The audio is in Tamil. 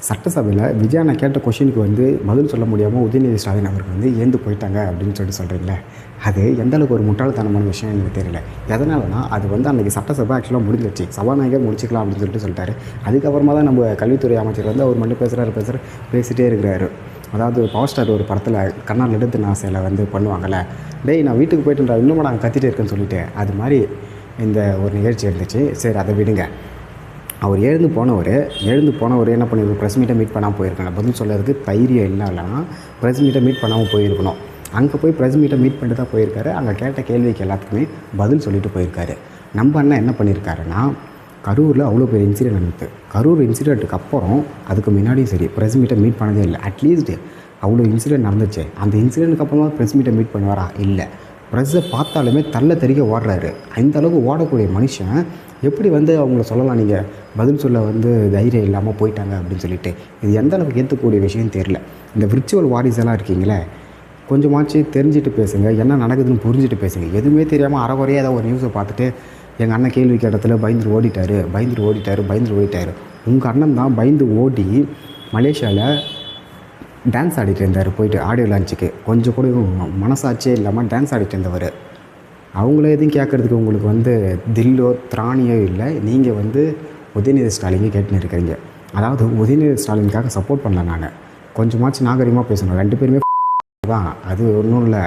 சட்டசபையில் விஜய் அண்ணா கேட்ட கொஷினுக்கு வந்து பதில் சொல்ல முடியாமல் உதயநிதி ஸ்டாலின் அவருக்கு வந்து ஏந்து போயிட்டாங்க அப்படின்னு சொல்கிறீங்களே, அது எந்த அளவுக்கு ஒரு முட்டாள்தனமான விஷயம் எனக்கு தெரியல. எதனாலனா அது வந்து அன்றைக்கி சட்டசபை ஆக்சுவலாக முடிஞ்சிடுச்சு, சபாநாயகர் முடிச்சிக்கலாம் அப்படின்னு சொல்லிட்டாரு. அதுக்கப்புறமா தான் நம்ம கல்வித்துறை அமைச்சர் வந்து அவர் மட்டும் பேசிகிட்டே இருக்கிறாரு. அதாவது பவர் ஸ்டார் ஒரு படத்தில் கண்ணால் எடுத்து நாசையில் வந்து பண்ணுவாங்கள்ல, டேய் நான் வீட்டுக்கு போய்ட்டுன்றா இன்னும் நான் கத்திட்டே இருக்கேன்னு சொல்லிட்டு, அது மாதிரி இந்த ஒரு நிகழ்ச்சி இருந்துச்சு. சரி அதை விடுங்க. அவர் எழுந்து போனவர் என்ன பண்ணியிருக்கணும், ப்ரெஸ் மீட்டை மீட் பண்ணாமல் போயிருக்காங்க. பதில் சொல்கிறதுக்கு தைரியம் இல்லைன்னா ப்ரெஸ் மீட்டை மீட் பண்ணாமல் போயிருக்கணும். அங்கே போய் ப்ரெஸ் மீட்டை மீட் பண்ணிட்டு தான் போயிருக்காரு. அங்கே கேட்ட கேள்விக்கு எல்லாத்துக்குமே பதில் சொல்லிட்டு போயிருக்காரு. நம்ம அண்ணன் என்ன பண்ணியிருக்காருன்னா, கரூரில் அவ்வளோ பெரிய இன்சிடென்ட் நடந்தது. கரூர் இன்சிடெண்ட்டுக்கு அப்புறம் அதுக்கு முன்னாடியும் சரி ப்ரெஸ் மீட்டை மீட் பண்ணதே இல்லை. அட்லீஸ்ட் அவ்வளோ இன்சிடென்ட் நடந்துச்சு, அந்த இன்சிடெண்ட்டுக்கு அப்புறமா ப்ரெஸ் மீட்டை மீட் பண்ணுவாரா? இல்லை. ப்ரெஸ்ஸை பார்த்தாலுமே தள்ள தெறிக்க ஓடுறாரு. அந்த அளவுக்கு ஓடக்கூடிய மனுஷன் எப்படி வந்து அவங்கள சொல்லலாம், நீங்கள் பதில் சொல்ல வந்து தைரியம் இல்லாமல் போயிட்டாங்க அப்படின்னு சொல்லிட்டு? இது எந்த அளவுக்கு ஏற்றுக்கூடிய விஷயம் தெரியல. இந்த விர்ச்சுவல் வாரிஸ் எல்லாம் இருக்கீங்களே, கொஞ்சமாச்சு தெரிஞ்சுட்டு பேசுங்க, என்ன நடக்குதுன்னு புரிஞ்சுட்டு பேசுங்க. எதுவுமே தெரியாமல் அறகுறையாக ஏதாவது ஒரு நியூஸை பார்த்துட்டு எங்கள் அண்ணன் கேள்வி கேட்டத்தில் பயந்துட்டு ஓடிட்டாரு. உங்கள் அண்ணன் தான் பயந்து ஓடி மலேசியாவில் டான்ஸ் ஆடிட்டு இருந்தார், போயிட்டு ஆடியோ லான்ச்சுக்கு. கொஞ்சம் கூட மனசாட்சியே இல்லாமல் டான்ஸ் ஆடிட்டு இருந்தவர். அவங்கள எதுவும் கேட்குறதுக்கு உங்களுக்கு வந்து தில்லோ திராணியோ இல்லை. நீங்கள் வந்து உதயநிதி ஸ்டாலினை கேட்டுன்னு இருக்கிறீங்க. அதாவது உதயநிதி ஸ்டாலினுக்காக சப்போர்ட் பண்ணல. நாங்கள் கொஞ்சமாச்சு நாகரிகமாக பேசணும். 2 பேருமே தான், அது ஒன்றும் இல்லை.